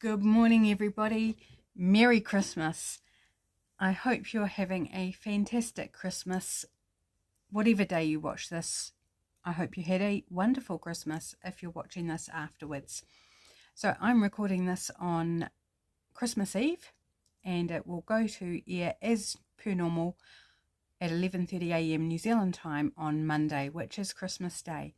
Good morning, everybody. Merry Christmas. I hope you're having a fantastic Christmas. Whatever day you watch this, I hope you had a wonderful Christmas if you're watching this afterwards. So I'm recording this on Christmas Eve, and it will go to air as per normal at 11:30 a.m. New Zealand time on Monday, which is Christmas Day.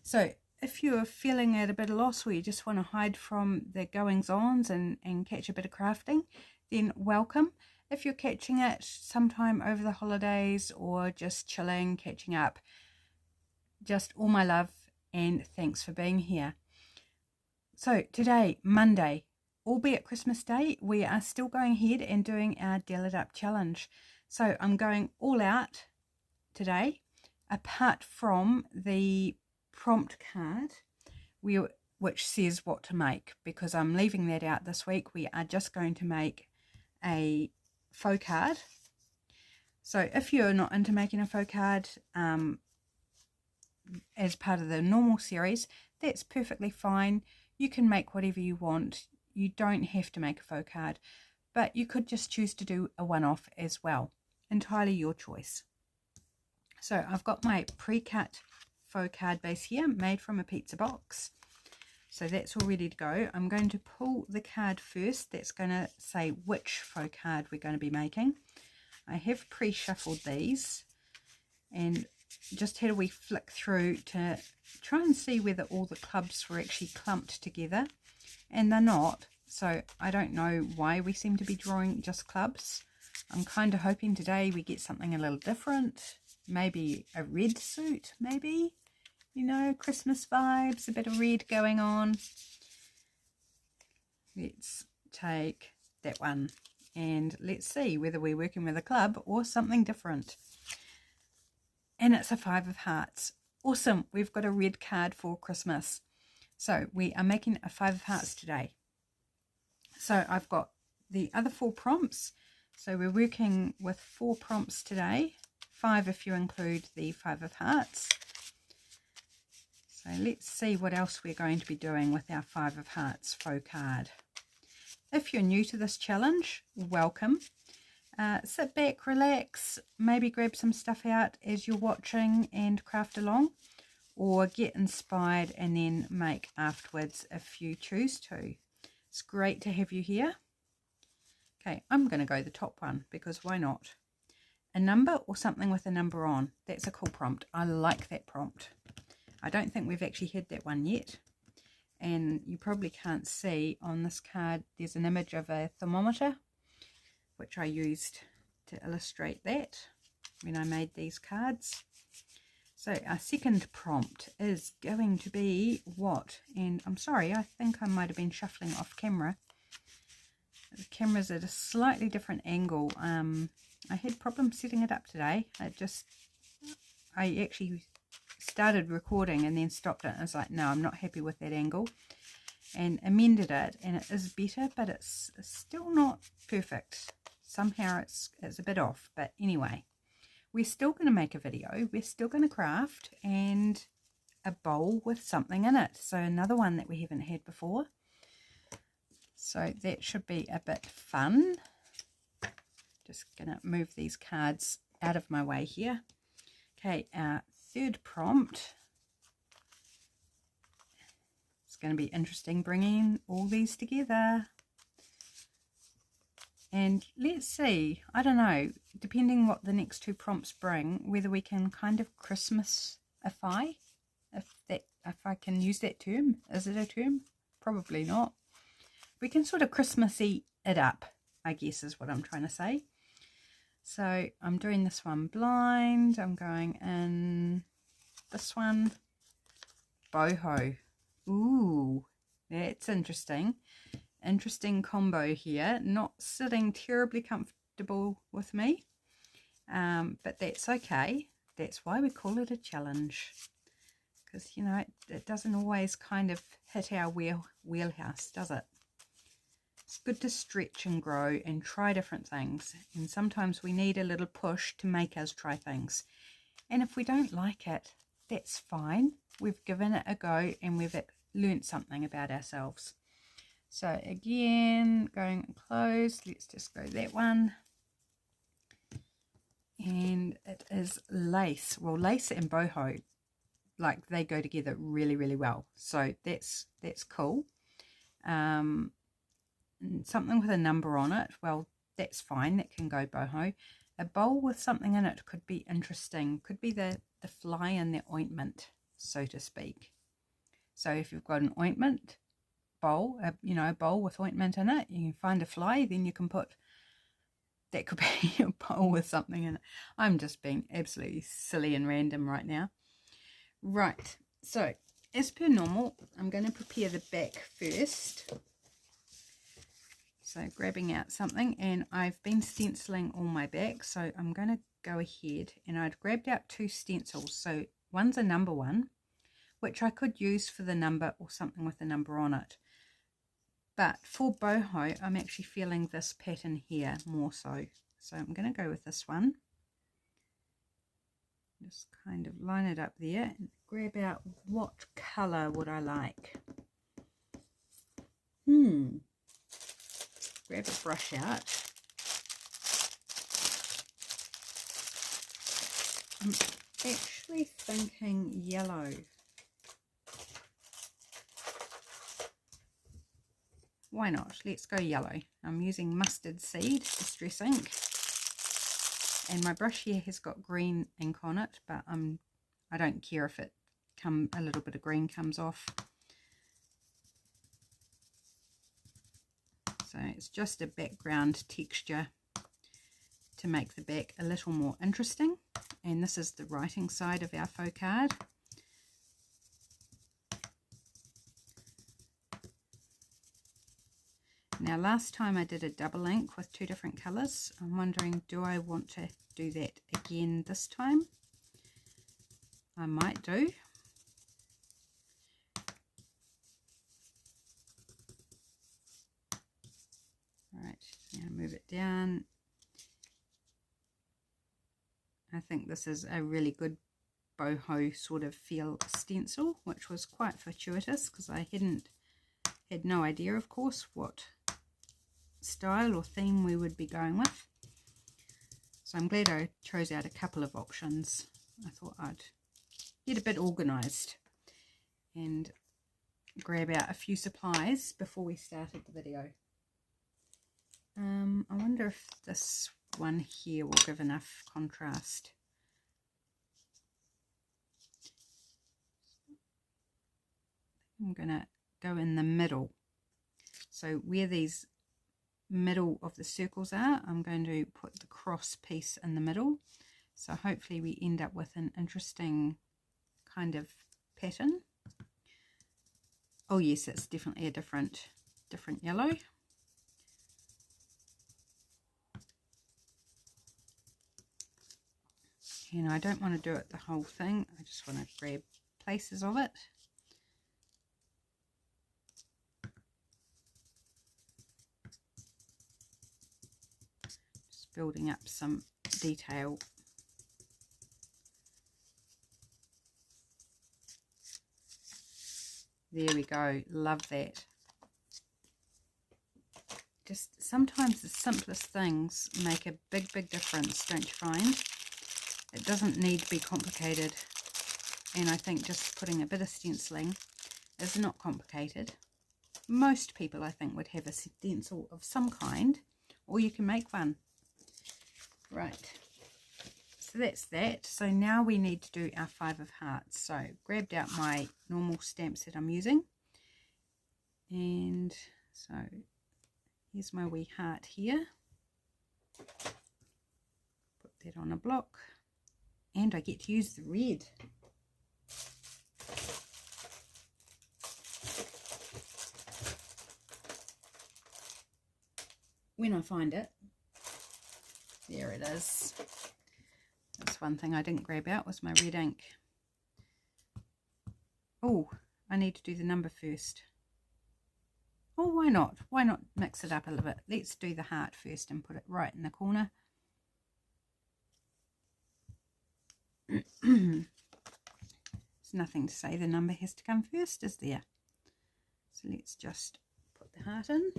So if you're feeling at a bit of loss or you just want to hide from the goings-ons and catch a bit of crafting, then welcome. If you're catching it sometime over the holidays or just chilling, catching up, just all my love and thanks for being here. So today, Monday, albeit Christmas Day, we are still going ahead and doing our Deal It Up challenge. So I'm going all out today, apart from the prompt card which says what to make, because I'm leaving that out this week. We are just going to make a faux card. So if you're not into making a faux card as part of the normal series, that's perfectly fine. You can make whatever you want. You don't have to make a faux card, but you could just choose to do a one-off as well. Entirely your choice. So I've got my pre-cut faux card base here, made from a pizza box. So that's all ready to go. I'm going to pull the card first. That's going to say which faux card we're going to be making. I have pre-shuffled these and just had a wee flick through to try and see whether all the clubs were actually clumped together, and they're not. So I don't know why we seem to be drawing just clubs. I'm kind of hoping today we get something a little different. Maybe a red suit, maybe, you know, Christmas vibes, a bit of red going on. Let's take that one and let's see whether we're working with a club or something different. And it's a 5 of hearts. Awesome, we've got a red card for Christmas. So we are making a 5 of hearts today. So I've got the other 4 prompts. So we're working with 4 prompts today. 5 if you include the 5 of hearts. So let's see what else we're going to be doing with our 5 of hearts faux card. If you're new to this challenge, welcome. Sit back, relax, maybe grab some stuff out as you're watching and craft along, or get inspired and then make afterwards if you choose to. It's great to have you here. Okay, I'm going to go the top one because why not? A number or something with a number on. That's a cool prompt. I like that prompt. I don't think we've actually had that one yet. And you probably can't see on this card, there's an image of a thermometer, which I used to illustrate that when I made these cards. So our second prompt is going to be what? And I'm sorry, I think I might have been shuffling off camera. The camera's at a slightly different angle. I had problems setting it up today. I actually started recording and then stopped it. I was like, no, I'm not happy with that angle, and amended it, and it is better, but it's still not perfect. Somehow it's a bit off, but anyway, we're still going to make a video. We're still going to craft, and a bowl with something in it. So another one that we haven't had before. So that should be a bit fun. Just going to move these cards out of my way here. Okay, our third prompt. It's going to be interesting bringing all these together. And let's see, I don't know, depending what the next 2 prompts bring, whether we can kind of Christmasify, if I can use that term. Is it a term? Probably not. We can sort of Christmassy it up, I guess is what I'm trying to say. So I'm doing this one blind. I'm going in this one boho. Ooh, that's interesting. Interesting combo here. Not sitting terribly comfortable with me, but that's okay. That's why we call it a challenge, because you know it doesn't always kind of hit our wheelhouse, does it? It's good to stretch and grow and try different things, and sometimes we need a little push to make us try things, and if we don't like it, that's fine. We've given it a go and we've learnt something about ourselves. So again, going close, let's just go that one. And it is lace. Well, lace and boho, like they go together really, really well. So that's cool. Something with a number on it, well, that's fine. That can go boho. A bowl with something in it could be interesting. Could be the fly in the ointment, so to speak. So if you've got an ointment bowl, a bowl with ointment in it, you can find a fly, then you can put, that could be a bowl with something in it. I'm just being absolutely silly and random right now. Right, so as per normal, I'm going to prepare the back first. So grabbing out something, and I've been stenciling all my back, so I'm going to go ahead, and I'd grabbed out 2 stencils. So one's a number one, which I could use for the number or something with a number on it. But for boho, I'm actually feeling this pattern here more so. So I'm going to go with this one. Just kind of line it up there and grab out what colour would I like. Grab a brush out. I'm actually thinking yellow. Why not? Let's go yellow. I'm using mustard seed distress ink, and my brush here has got green ink on it, but I don't care if a little bit of green comes off. So it's just a background texture to make the back a little more interesting. And this is the writing side of our faux card. Now last time I did a double ink with 2 different colours. I'm wondering, do I want to do that again this time? I might do. Alright, now move it down. I think this is a really good boho sort of feel stencil, which was quite fortuitous because I had no idea, of course, what style or theme we would be going with. So I'm glad I chose out a couple of options. I thought I'd get a bit organised and grab out a few supplies before we started the video. I wonder if this one here will give enough contrast. I'm going to go in the middle. So where these middle of the circles are, I'm going to put the cross piece in the middle. So hopefully we end up with an interesting kind of pattern. Oh yes, it's definitely a different yellow. And I don't want to do it the whole thing. I just want to grab places of it. Just building up some detail. There we go. Love that. Just sometimes the simplest things make a big, big difference, don't you find? It doesn't need to be complicated, and I think just putting a bit of stenciling is not complicated. Most people, I think, would have a stencil of some kind, or you can make one. Right, so that's that. So now we need to do our 5 of hearts. So grabbed out my normal stamps that I'm using, and so here's my wee heart here. Put that on a block. And I get to use the red. When I find it. There it is. That's one thing I didn't grab out was my red ink. Oh, I need to do the number first. Oh, why not? Why not mix it up a little bit? Let's do the heart first and put it right in the corner. There's nothing to say the number has to come first, is there? So let's just put the the heart in.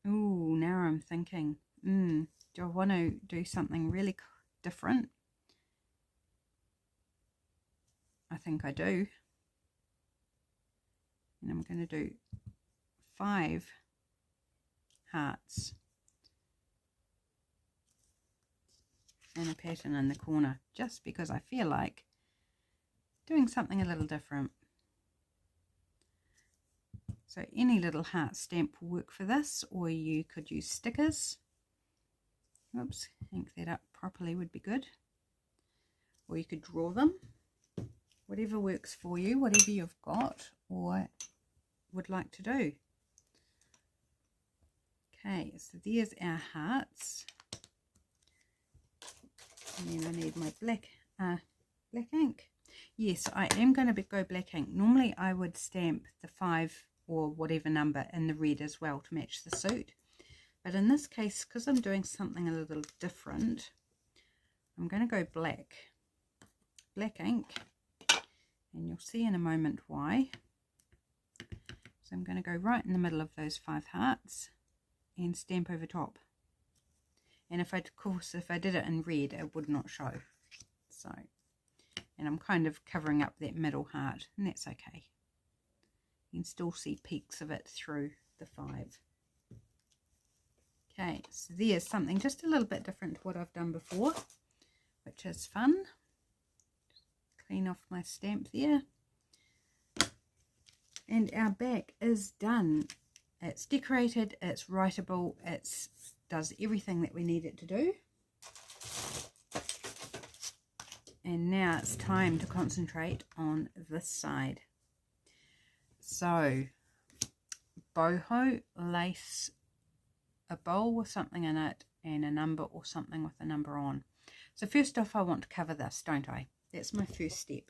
Ooh, now I'm thinking, do I want to do something really different? I think I do. And I'm going to do 5 hearts and a pattern in the corner, just because I feel like doing something a little different. So any little heart stamp will work for this, or you could use stickers. Oops, ink that up properly would be good. Or you could draw them. Whatever works for you, whatever you've got or would like to do. Okay, so there's our hearts. And then I need my black ink. Yes, I am going to go black ink. Normally I would stamp the 5 or whatever number in the red as well to match the suit. But in this case, because I'm doing something a little different, I'm going to go black ink, and you'll see in a moment why. So I'm going to go right in the middle of those 5 hearts and stamp over top. And of course, if I did it in red, it would not show. So, and I'm kind of covering up that middle heart, and that's okay. You can still see peaks of it through the 5. Okay, so there's something just a little bit different to what I've done before, which is fun. Just clean off my stamp there. And our back is done. It's decorated, it's writable, it does everything that we need it to do. And now it's time to concentrate on this side. So, boho, lace, a bowl with something in it, and a number or something with a number on. So first off, I want to cover this, don't I? That's my first step.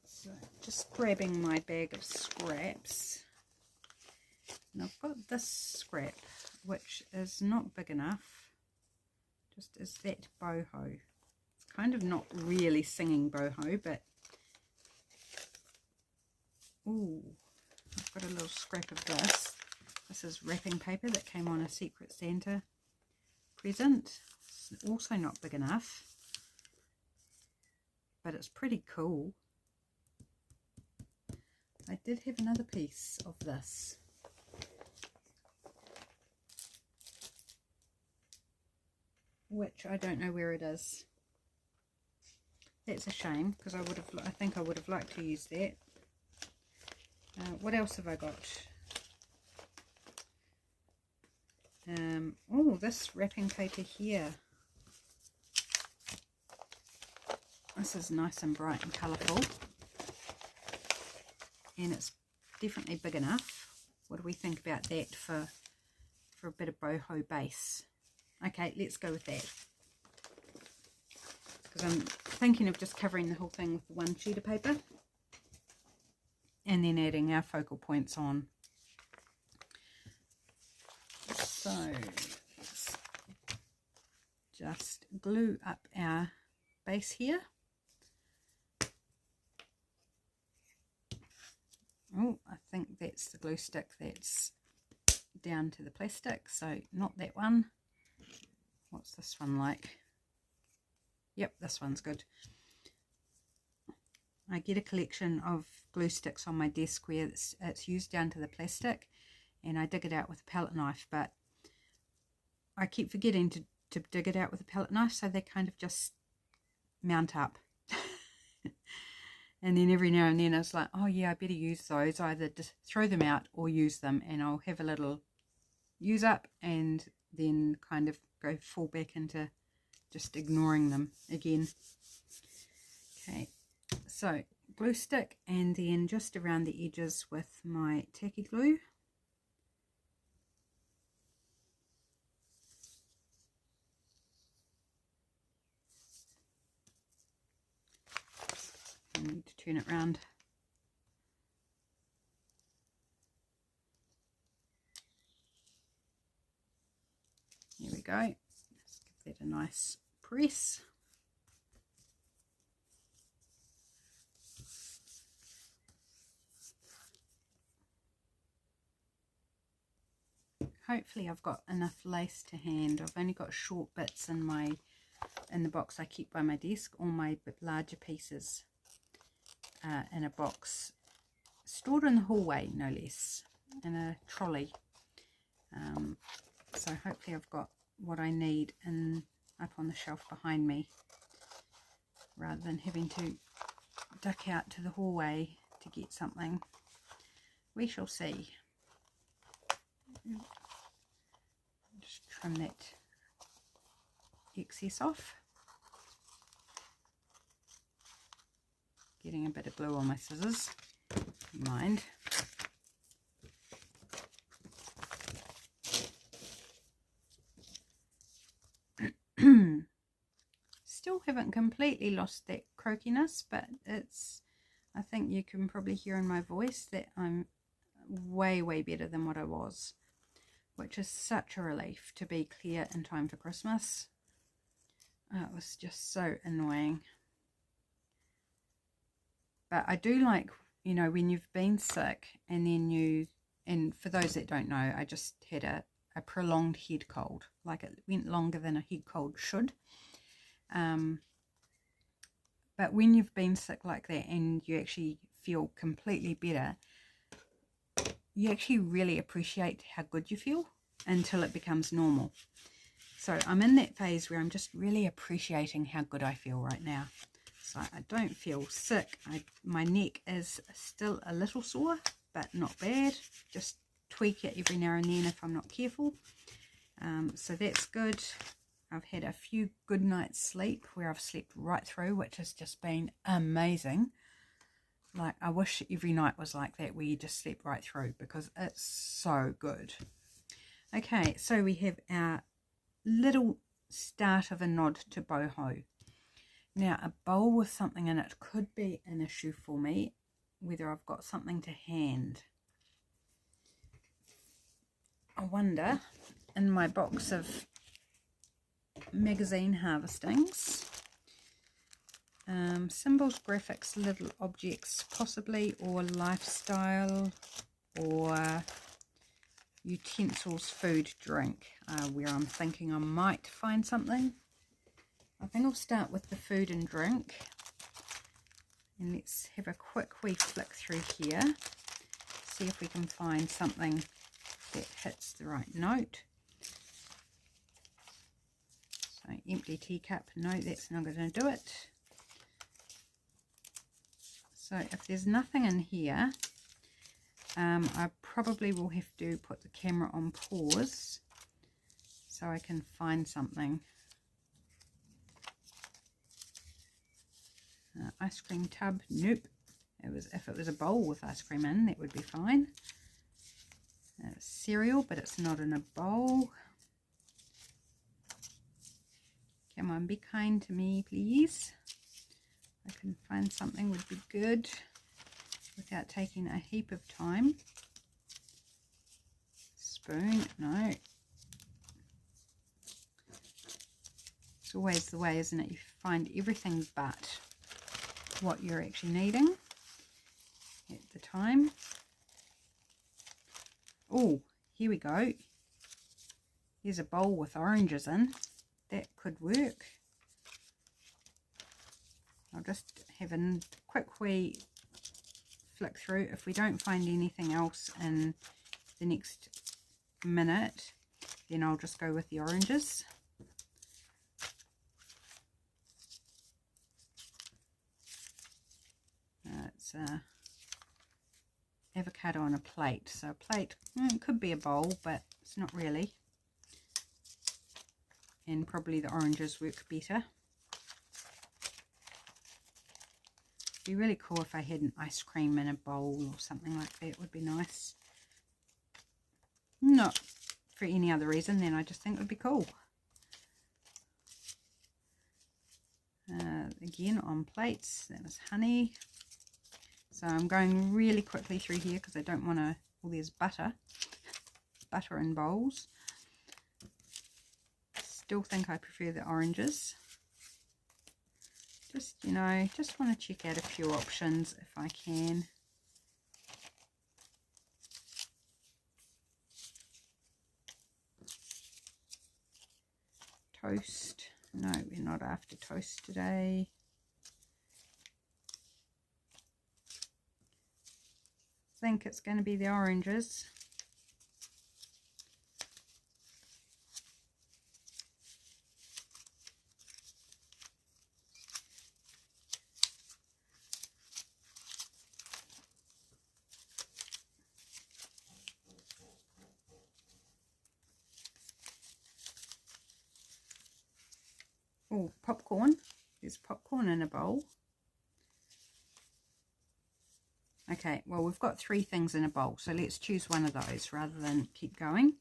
So just grabbing my bag of scraps. And I've got this scrap, which is not big enough, just as that boho. It's kind of not really singing boho, but ooh, I've got a little scrap of this. This is wrapping paper that came on a Secret Santa present. It's also not big enough, but it's pretty cool. I did have another piece of this. Which I don't know where it is. That's a shame, because I think I would have liked to use that. What else have I got? Oh, this wrapping paper here. This is nice and bright and colourful. And it's definitely big enough. What do we think about that for a bit of boho base? Okay, let's go with that. Because I'm thinking of just covering the whole thing with the one sheet of paper. And then adding our focal points on. So, let's just glue up our base here. Oh, I think that's the glue stick that's down to the plastic, so not that one. What's this one like? Yep, this one's good. I get a collection of glue sticks on my desk where it's used down to the plastic, and I dig it out with a palette knife, but I keep forgetting to dig it out with a palette knife, so they kind of just mount up. And then every now and then it's like, oh yeah, I better use those, either just throw them out or use them, and I'll have a little use up and then kind of fall back into just ignoring them again. Okay, so glue stick, and then just around the edges with my tacky glue. I need to turn it around. There we go. Let's give that a nice press. hopefully I've got enough lace to hand. I've only got short bits in the box I keep by my desk. All my larger pieces in a box stored in the hallway, no less, in a trolley. So hopefully I've got what I need up on the shelf behind me, rather than having to duck out to the hallway to get something. We shall see. Just trim that excess off. Getting a bit of glue on my scissors. Never mind. Still haven't completely lost that croakiness, but I think you can probably hear in my voice that I'm way better than what I was, which is such a relief to be clear in time for Christmas. It was just so annoying. But I do like, you know, when you've been sick and then and for those that don't know, I just had a prolonged head cold. Like, it went longer than a head cold should. But when you've been sick like that and you actually feel completely better, you actually really appreciate how good you feel until it becomes normal. So I'm in that phase where I'm just really appreciating how good I feel right now. So I don't feel sick. My neck is still a little sore, but not bad. Just tweak it every now and then if I'm not careful. So that's good. I've had a few good nights sleep where I've slept right through, which has just been amazing. Like, I wish every night was like that, where you just sleep right through, because it's so good. Okay, so we have our little start of a nod to boho. Now, a bowl with something in it could be an issue for me, whether I've got something to hand. I wonder, in my box of magazine harvestings, symbols, graphics, little objects possibly, or lifestyle, or utensils, food, drink, where I'm thinking I might find something. I think I'll start with the food and drink, and let's have a quick wee flick through here, see if we can find something that hits the right note. So, empty teacup, no, that's not going to do it. So if there's nothing in here, I probably will have to put the camera on pause so I can find something. Ice cream tub, nope. If it was a bowl with ice cream in, that would be fine. Cereal, but it's not in a bowl. Come on, be kind to me, please. I can find something would be good without taking a heap of time. Spoon, no. It's always the way, isn't it? You find everything but what you're actually needing at the time. Oh, here we go. Here's a bowl with oranges in. That could work. I'll just have a quick wee flick through. If we don't find anything else in the next minute, then I'll just go with the oranges. It's avocado on a plate. So a plate, it could be a bowl, but it's not really. And probably the oranges work better. It'd be really cool if I had an ice cream in a bowl or something like that. Would be nice. Not for any other reason than I just think it would be cool. Again, on plates, that was honey. So I'm going really quickly through here because I don't want to, well, there's butter in bowls. Still think I prefer the oranges. Just, you know, just want to check out a few options if I can. Toast. No, we're not after toast today. I think it's going to be the oranges. Oh, popcorn. There's popcorn in a bowl. Okay, well, we've got 3 things in a bowl, so let's choose one of those rather than keep going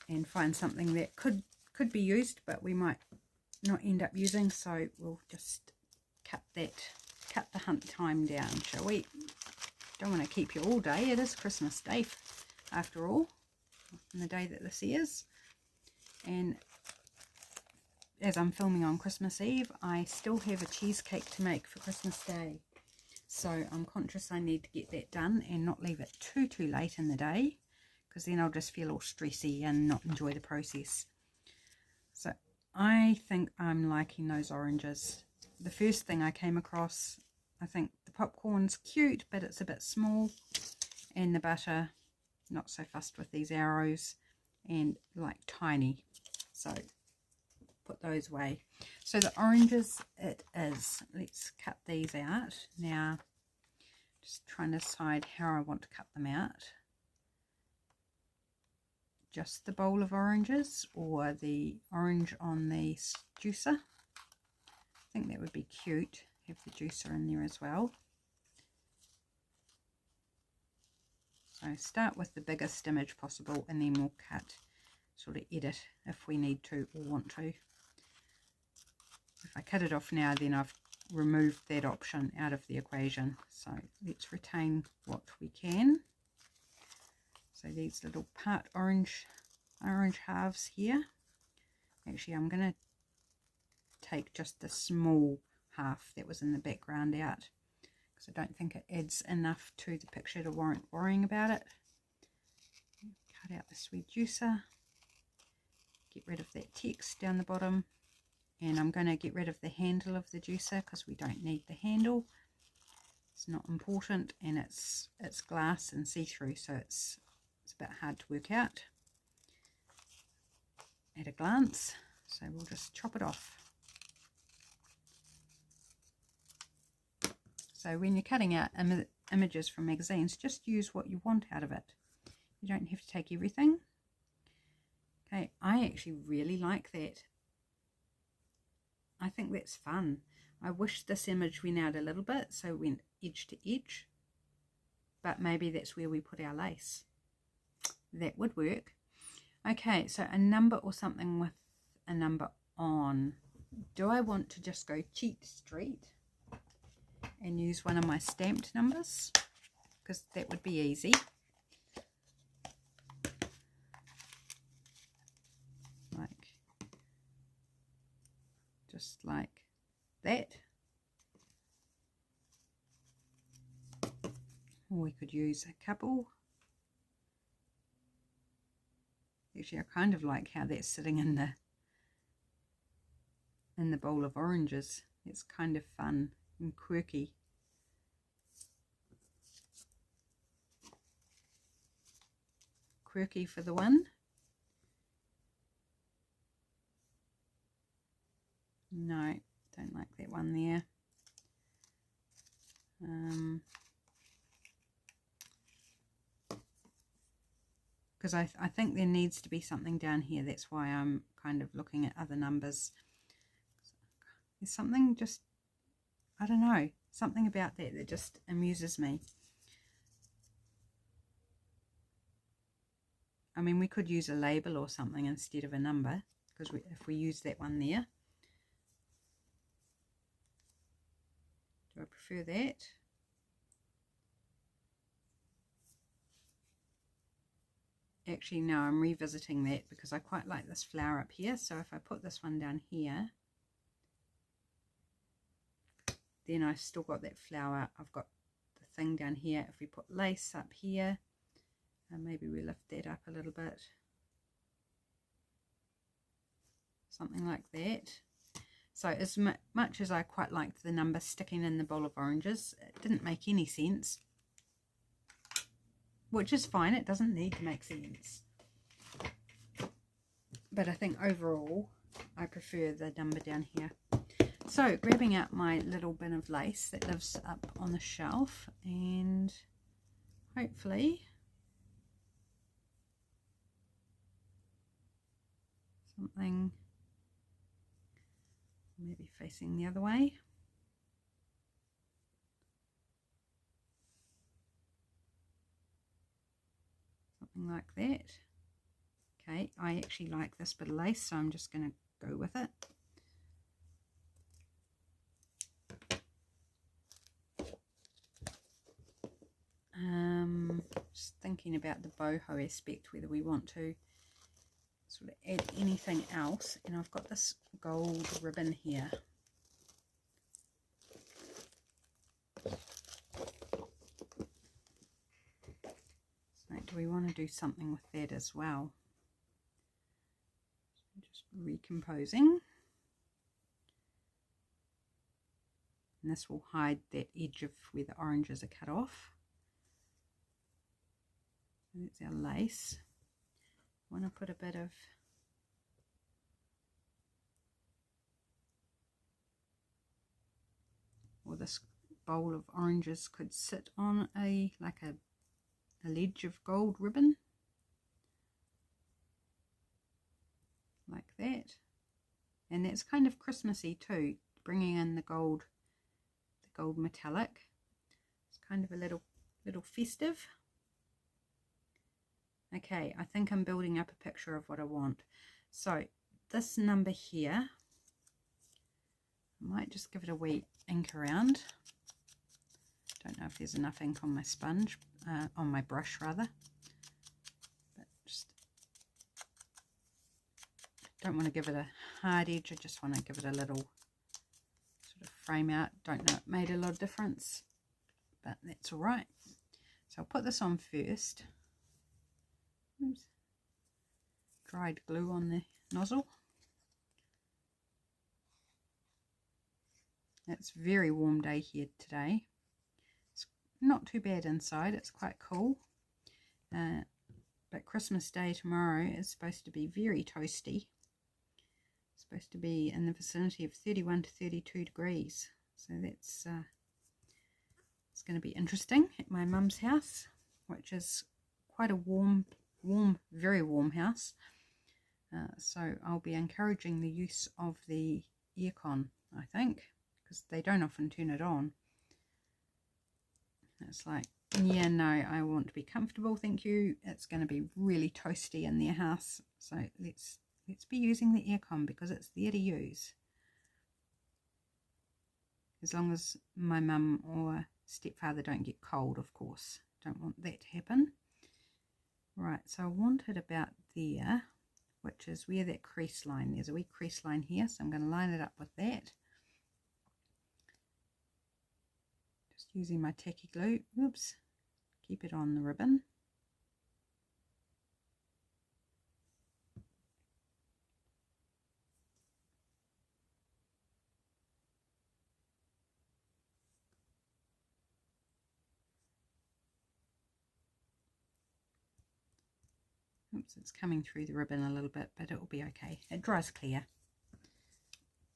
and find something that could be used, but we might not end up using, so we'll just cut the hunt time down, shall we? Don't want to keep you all day. It is Christmas Day after all, and the day that this is. And as I'm filming on Christmas Eve, I still have a cheesecake to make for Christmas Day. So I'm conscious I need to get that done and not leave it too late in the day, because then I'll just feel all stressy and not enjoy the process. So I think I'm liking those oranges. The first thing I came across, I think the popcorn's cute, but it's a bit small, and the butter, not so fussed with these arrows, and like tiny. So put those away. So the oranges it is. Let's cut these out now. Just trying to decide how I want to cut them out. Just the bowl of oranges or the orange on the juicer. I think that would be cute. Have the juicer in there as well. So start with the biggest image possible, and then we'll cut, sort of edit if we need to or want to. If I cut it off now, then I've removed that option out of the equation. So let's retain what we can. So these little part orange halves here. Actually, I'm going to take just the small half that was in the background out, because I don't think it adds enough to the picture to warrant worrying about it. Cut out the sweet juicer. Get rid of that text down the bottom. And I'm going to get rid of the handle of the juicer because we don't need the handle. It's not important, and it's glass and see-through, so it's a bit hard to work out at a glance. So we'll just chop it off. So when you're cutting out images from magazines, just use what you want out of it. You don't have to take everything. Okay, I actually really like that. I think that's fun. I wish this image went out a little bit, so it went edge to edge, but maybe that's where we put our lace. That would work. Okay, so a number or something with a number on. Do I want to just go cheat street and use one of my stamped numbers? Because that would be easy. Just like that. Or we could use a couple. Actually, I kind of like how that's sitting in the bowl of oranges. It's kind of fun and quirky. Quirky for the one. No, don't like that one there. Because I think there needs to be something down here. That's why I'm kind of looking at other numbers. There's something just, I don't know, something about that just amuses me. I mean, we could use a label or something instead of a number, because if we use that one there. Do I prefer that? Actually, no, I'm revisiting that because I quite like this flower up here. So if I put this one down here, then I've still got that flower. I've got the thing down here. If we put lace up here, and maybe we lift that up a little bit. something like that. So as much as I quite liked the number sticking in the bowl of oranges, it didn't make any sense, which is fine. It doesn't need to make sense. But I think overall, I prefer the number down here. So grabbing out my little bin of lace that lives up on the shelf, and hopefully something maybe facing the other way. Something like that. Okay, I actually like this bit of lace, so I'm just going to go with it. Just thinking about the boho aspect, whether we want to sort of add anything else. And I've got this gold ribbon here. So do we want to do something with that as well? So just recomposing. And this will hide that edge of where the oranges are cut off. And that's our lace. I want to put a bit of this bowl of oranges could sit on a ledge of gold ribbon like that, and that's kind of Christmassy too, bringing in the gold metallic. It's kind of a little festive. Okay, I think I'm building up a picture of what I want. So this number here, I might just give it a wee ink around. Don't know if there's enough ink on my sponge, on my brush rather. But just don't want to give it a hard edge. I just want to give it a little sort of frame out. Don't know, it made a lot of difference, but that's all right. So I'll put this on first. Oops. Dried glue on the nozzle. It's a very warm day here today. It's not too bad inside, it's quite cool. But Christmas Day tomorrow is supposed to be very toasty. It's supposed to be in the vicinity of 31 to 32 degrees. So that's it's going to be interesting at my mum's house, which is quite a warm, very warm house. So I'll be encouraging the use of the aircon, I think, because they don't often turn it on. It's like, yeah, no, I want to be comfortable, thank you. It's going to be really toasty in their house, so let's be using the aircon because it's there to use. As long as my mum or stepfather don't get cold, of course. Don't want that to happen. Right, so I want it about there, which is where that crease line, there's a wee crease line here, so I'm going to line it up with that. Just using my tacky glue, oops, keep it on the ribbon. Oops, it's coming through the ribbon a little bit, but it will be okay. It dries clear.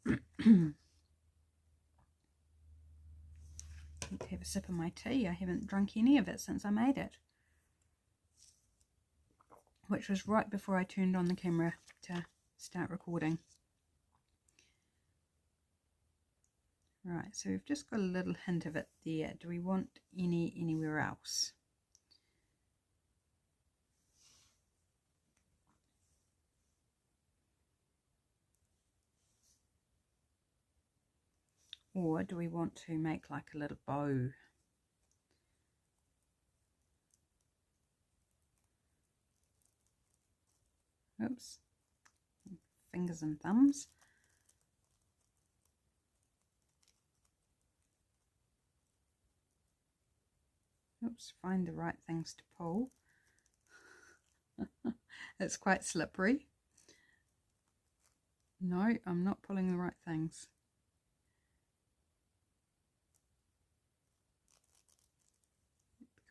Need to have a sip of my tea. I haven't drunk any of it since I made it, which was right before I turned on the camera to start recording. Right, so we've just got a little hint of it there. Do we want anywhere else? Or do we want to make like a little bow? Oops, fingers and thumbs. Oops, find the right things to pull. It's quite slippery. No, I'm not pulling the right things.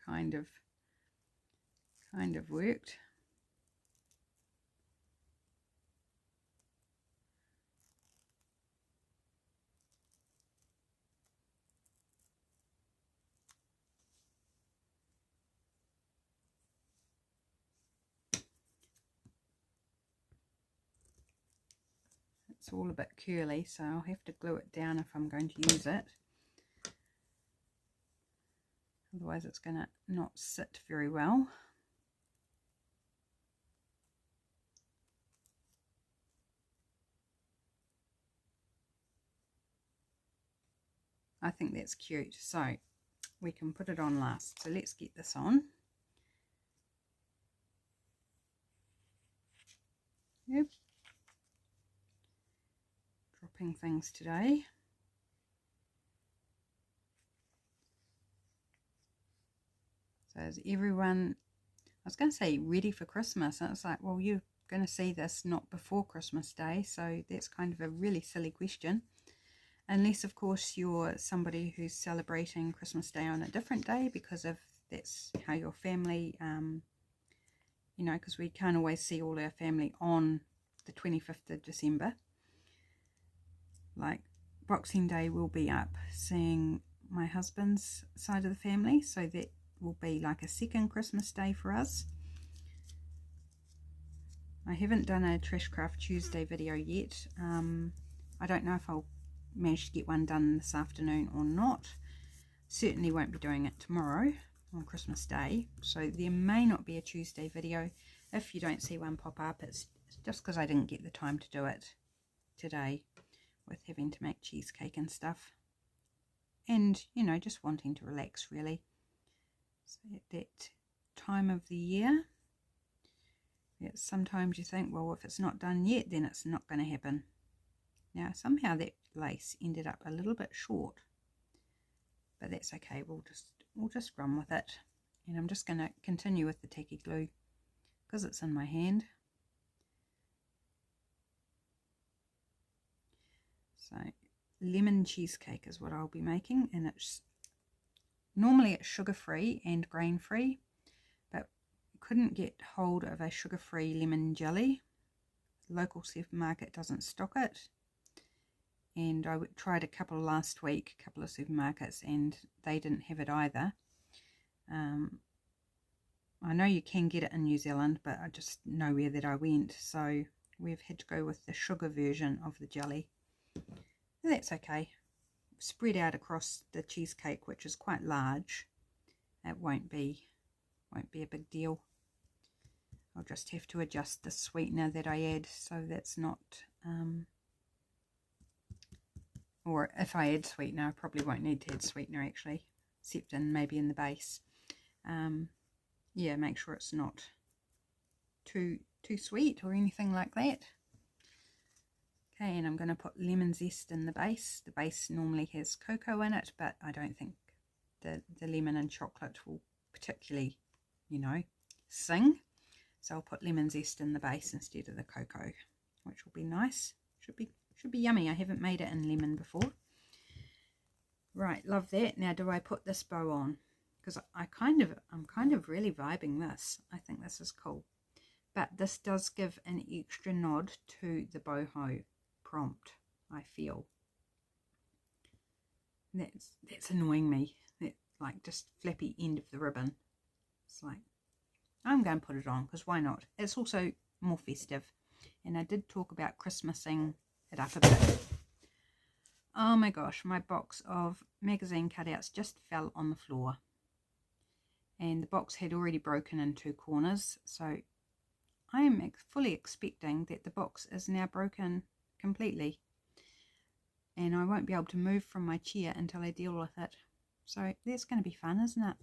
Kind of worked. It's all a bit curly, so I'll have to glue it down if I'm going to use it. Otherwise it's going to not sit very well. I think that's cute, so we can put it on last. So let's get this on. Yep. Dropping things today. So is everyone, I was going to say ready for Christmas, and it's like, well, you're going to see this not before Christmas Day, so that's kind of a really silly question. Unless, of course, you're somebody who's celebrating Christmas Day on a different day, because if that's how your family, you know, because we can't always see all our family on the 25th of December. Like Boxing Day will be up seeing my husband's side of the family, so that will be like a second Christmas Day for us. I haven't done a Trash Craft Tuesday video yet. I don't know if I'll manage to get one done this afternoon or not. Certainly won't be doing it tomorrow on Christmas Day, so there may not be a Tuesday video. If you don't see one pop up, it's just because I didn't get the time to do it today with having to make cheesecake and stuff, and you know, just wanting to relax really. So at that time of the year, sometimes you think, well, if it's not done yet, then it's not going to happen. Now somehow that lace ended up a little bit short, but that's okay. We'll just run with it, and I'm just going to continue with the tacky glue because it's in my hand. So lemon cheesecake is what I'll be making, and it's normally sugar-free and grain-free, but couldn't get hold of a sugar-free lemon jelly. The local supermarket doesn't stock it, and I tried a couple last week, a couple of supermarkets, and they didn't have it either. I know you can get it in New Zealand, but I just nowhere that I went, so we've had to go with the sugar version of the jelly. That's okay. Spread out across the cheesecake, which is quite large, it won't be a big deal. I'll just have to adjust the sweetener that I add, so that's not or if I add sweetener, I probably won't need to add sweetener actually, except maybe in the base. Yeah, make sure it's not too sweet or anything like that. Okay, and I'm going to put lemon zest in the base. The base normally has cocoa in it, but I don't think the lemon and chocolate will particularly, you know, sing. So I'll put lemon zest in the base instead of the cocoa, which will be nice. Should be yummy. I haven't made it in lemon before. Right, love that. Now, do I put this bow on? Because I'm kind of really vibing this. I think this is cool. But this does give an extra nod to the boho prompt, I feel. That's annoying me. That like just flappy end of the ribbon. It's like, I'm going to put it on because why not? It's also more festive. And I did talk about Christmasing it up a bit. Oh my gosh, my box of magazine cutouts just fell on the floor. And the box had already broken in 2 corners. So I am fully expecting that the box is now broken completely. And I won't be able to move from my chair until I deal with it. So that's going to be fun, isn't it?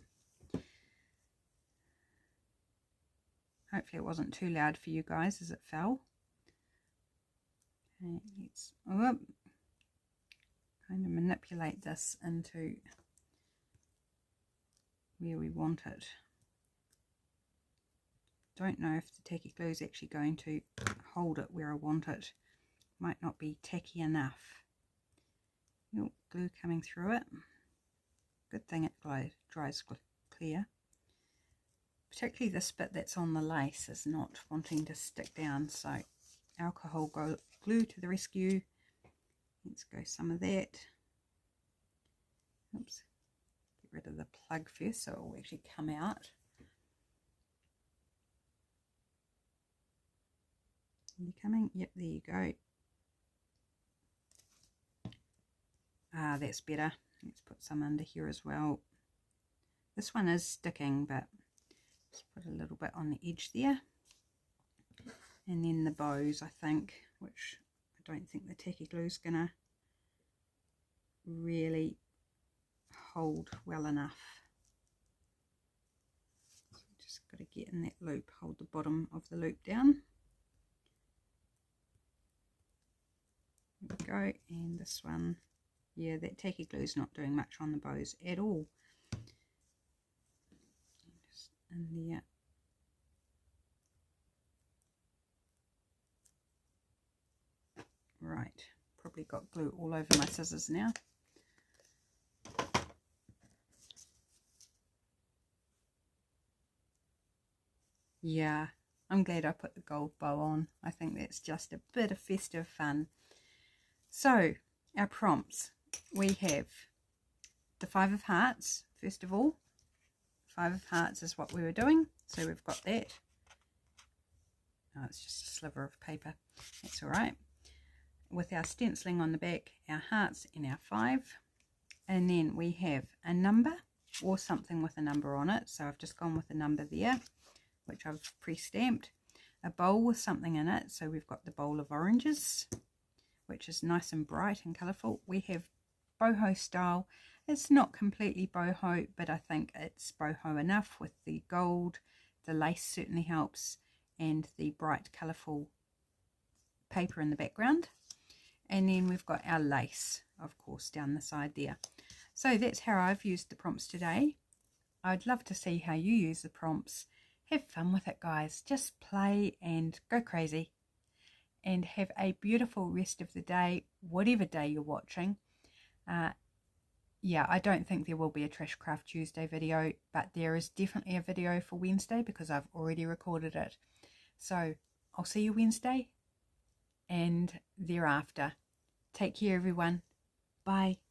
Hopefully it wasn't too loud for you guys as it fell. Okay, let's kind of manipulate this into where we want it. Don't know if the tacky glue is actually going to hold it where I want it might not be tacky enough. Oh, glue coming through it. Good thing it dries clear. Particularly this bit that's on the lace is not wanting to stick down, so alcohol glue to the rescue. Let's go some of that. Oops, get rid of the plug first so it will actually come out. Are you coming? Yep, there you go. Ah, that's better. Let's put some under here as well. This one is sticking, but just put a little bit on the edge there. And then the bows, I think, which I don't think the tacky glue is going to really hold well enough. So just got to get in that loop, hold the bottom of the loop down. There we go. And this one, yeah, that tacky glue is not doing much on the bows at all. Just in there. Right, probably got glue all over my scissors now. Yeah, I'm glad I put the gold bow on. I think that's just a bit of festive fun. So, our prompts. We have the 5 of hearts, first of all. 5 of hearts is what we were doing, so we've got that. Oh, it's just a sliver of paper. That's all right. With our stenciling on the back, our hearts and our 5. And then we have a number or something with a number on it. So I've just gone with a number there, which I've pre-stamped. A bowl with something in it. So we've got the bowl of oranges, which is nice and bright and colourful. We have boho style. It's not completely boho, but I think it's boho enough with the gold. The lace certainly helps, and the bright colourful paper in the background. And then we've got our lace, of course, down the side there. So that's how I've used the prompts today. I'd love to see how you use the prompts. Have fun with it, guys. Just play and go crazy. And have a beautiful rest of the day, whatever day you're watching. Yeah, I don't think there will be a Trash Craft Tuesday video, but there is definitely a video for Wednesday because I've already recorded it. So I'll see you Wednesday and thereafter. Take care, everyone. Bye.